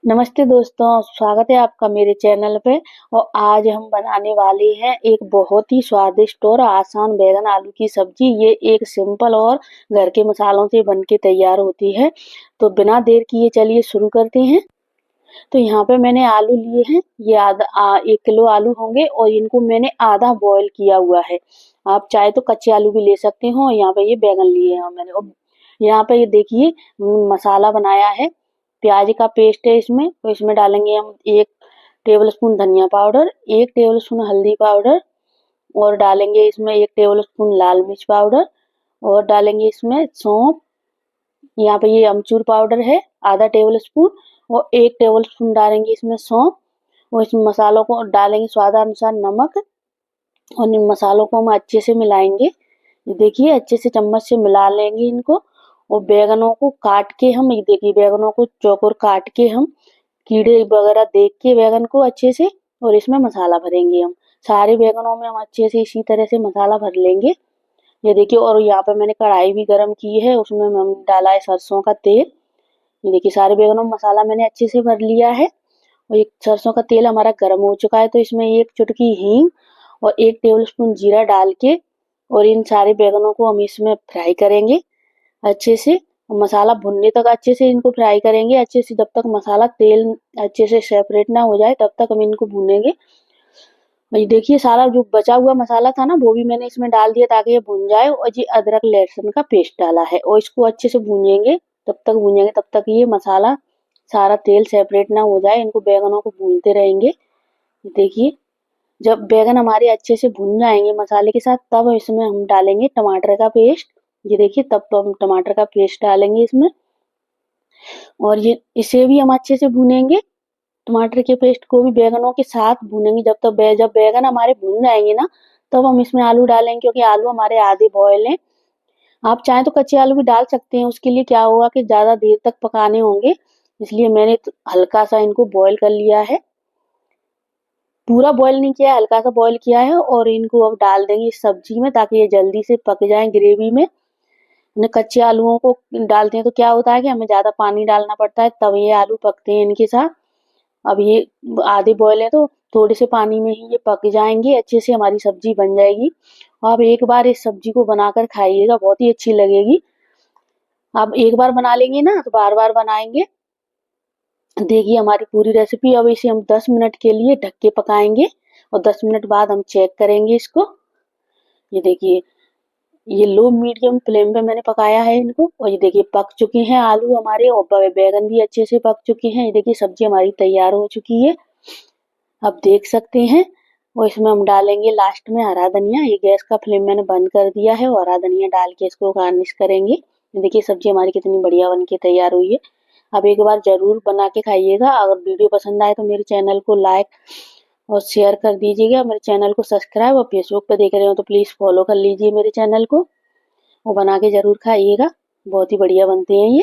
नमस्ते दोस्तों, स्वागत है आपका मेरे चैनल पे। और आज हम बनाने वाले हैं एक बहुत ही स्वादिष्ट और आसान बैगन आलू की सब्जी। ये एक सिंपल और घर के मसालों से बनके तैयार होती है। तो बिना देर किए चलिए शुरू करते हैं। तो यहाँ पे मैंने आलू लिए हैं, ये 1 किलो आलू होंगे और इनको मैंने आधा बॉयल किया हुआ है। आप चाहे तो कच्चे आलू भी ले सकते हो। यहाँ पे ये बैगन लिए हैं मैंने। और यहाँ पे ये देखिए मसाला बनाया है। प्याज का पेस्ट है इसमें, तो इसमें डालेंगे हम 1 टेबल स्पून धनिया पाउडर, 1 टेबल स्पून हल्दी पाउडर, और डालेंगे इसमें 1 टेबल स्पून लाल मिर्च पाउडर, और डालेंगे इसमें सौंफ। यहाँ पे ये अमचूर पाउडर है आधा टेबल स्पून, और 1 टेबल स्पून डालेंगे इसमें सौंफ। और इस मसालों को डालेंगे स्वादानुसार नमक, और इन मसालों को हम अच्छे से मिलाएंगे। ये देखिए अच्छे से चम्मच से मिला लेंगे इनको। और बैगनों को काट के हम, ये देखिए बैगनों को चौकोर काट के हम कीड़े वगैरह देख के बैगन को अच्छे से, और इसमें मसाला भरेंगे हम। सारे बैगनों में हम अच्छे से इसी तरह से मसाला भर लेंगे। ये देखिए, और यहाँ पे मैंने कढ़ाई भी गरम की है, उसमें हम डाला है सरसों का तेल। ये देखिए सारे बैगनों में मसाला मैंने अच्छे से भर लिया है। और ये सरसों का तेल हमारा गर्म हो चुका है, तो इसमें 1 चुटकी हींग और 1 टेबल स्पून जीरा डाल के, और इन सारे बैगनों को हम इसमें फ्राई करेंगे अच्छे से। मसाला भुनने तक अच्छे से इनको फ्राई करेंगे, अच्छे से जब तक मसाला तेल अच्छे से सेपरेट ना हो जाए तब तक हम इनको भूनेंगे। ये देखिए सारा जो बचा हुआ मसाला था ना, वो भी मैंने इसमें डाल दिया ताकि ये भुन जाए। और ये अदरक लहसुन का पेस्ट डाला है, और इसको अच्छे से भूनेंगे। तब तक ये मसाला सारा तेल सेपरेट ना हो जाए, इनको बैगनों को भूनते रहेंगे। देखिए जब बैगन हमारे अच्छे से भुन जाएंगे मसाले के साथ, तब इसमें हम डालेंगे टमाटर का पेस्ट। ये देखिए तब तो हम टमाटर का पेस्ट डालेंगे इसमें, और ये इसे भी हम अच्छे से भूनेंगे। टमाटर के पेस्ट को भी बैगनों के साथ भूनेंगे जब बैगन हमारे भून जाएंगे ना, तब हम इसमें आलू डालेंगे, क्योंकि आलू हमारे आधे बॉयल हैं। आप चाहें तो कच्चे आलू भी डाल सकते हैं। उसके लिए क्या होगा कि ज्यादा देर तक पकाने होंगे, इसलिए मैंने हल्का सा इनको बॉयल कर लिया है। पूरा बॉयल नहीं किया है, हल्का सा बॉयल किया है। और इनको अब डाल देंगे इस सब्जी में ताकि ये जल्दी से पक जाए ग्रेवी में। न कच्चे आलूओं को डालते हैं तो क्या होता है कि हमें ज्यादा पानी डालना पड़ता है, तब ये आलू पकते हैं इनके साथ। अब ये आधे बॉयल है, तो थोड़े से पानी में ही ये पक जाएंगे, अच्छे से हमारी सब्जी बन जाएगी। आप एक बार इस सब्जी को बनाकर खाइएगा, बहुत ही अच्छी लगेगी। आप एक बार बना लेंगे ना तो बार बार बनाएंगे। देखिए हमारी पूरी रेसिपी। अब इसे हम 10 मिनट के लिए ढक के पकाएंगे, और 10 मिनट बाद हम चेक करेंगे इसको। ये देखिए ये लो मीडियम फ्लेम पे मैंने पकाया है इनको, और ये देखिए पक चुके हैं आलू हमारे, और बैगन भी अच्छे से पक चुके हैं। ये देखिए सब्जी हमारी तैयार हो चुकी है, आप देख सकते हैं। और इसमें हम डालेंगे लास्ट में हरा धनिया। ये गैस का फ्लेम मैंने बंद कर दिया है, और हरा धनिया डाल के इसको गार्निश करेंगे। ये देखिए सब्जी हमारी कितनी बढ़िया बन के तैयार हुई है। आप एक बार जरूर बना के खाइएगा। अगर वीडियो पसंद आए तो मेरे चैनल को लाइक और शेयर कर दीजिएगा। मेरे चैनल को सब्सक्राइब, और फेसबुक पे देख रहे हो तो प्लीज फॉलो कर लीजिए मेरे चैनल को। वो बना के जरूर खाइएगा, बहुत ही बढ़िया बनते हैं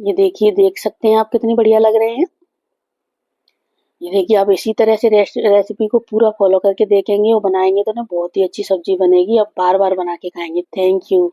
ये देखिए देख सकते हैं आप कितनी बढ़िया लग रहे हैं। ये देखिए आप इसी तरह से रेसिपी को पूरा फॉलो करके देखेंगे और बनाएंगे तो ना बहुत ही अच्छी सब्जी बनेगी। आप बार बार बना के खाएंगे। Thank you.